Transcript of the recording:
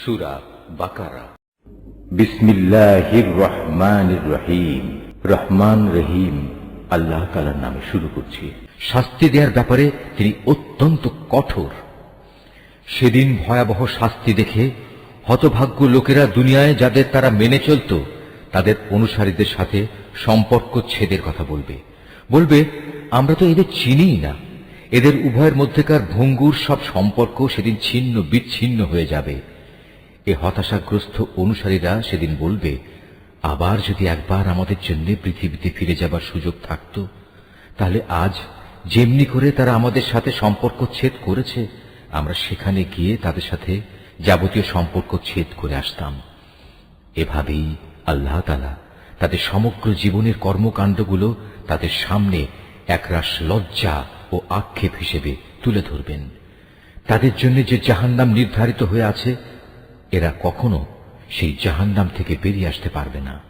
সূরা বাকারা। বিসমিল্লাহির রহমানির রহিম। রহমান রহিম আল্লাহ তাআলার নামে শুরু করছি। শাস্তি দেওয়ার ব্যাপারে তিনি অত্যন্ত কঠোর। সেদিন ভয়াবহ শাস্তি দেখে হতভাগ্য লোকেরা দুনিয়ায় যাদের তারা মেনে চলত তাদের অনুসারীদের সাথে সম্পর্ক ছেদের কথা বলবে। বলবে, আমরা তো এদের চিনিই না। এদের উভয়ের মধ্যেকার ভঙ্গুর সব সম্পর্ক সেদিন ছিন্ন বিচ্ছিন্ন হয়ে যাবে। এ হতাশাগ্রস্ত অনুসারীরা সেদিন বলবে, আবার যদি একবার আমাদের জন্য পৃথিবীতে ফিরে যাবার সুযোগ থাকত, তাহলে আজ যেমনি করে তারা আমাদের সাথে সম্পর্ক ছেদ করেছে, আমরা সেখানে গিয়ে তাদের সাথে যাবতীয় সম্পর্ক ছেদ করে আসতাম। এভাবেই আল্লাহ তাআলা তাদের সমগ্র জীবনের কর্মকাণ্ডগুলো তাদের সামনে একরাশ লজ্জা ও আক্ষেপ হিসেবে তুলে ধরবেন। তাদের জন্য যে জাহান্নাম নির্ধারিত হয়ে আছে, এরা কখনো সেই জাহান্নাম থেকে বেরিয়ে আসতে পারবে না।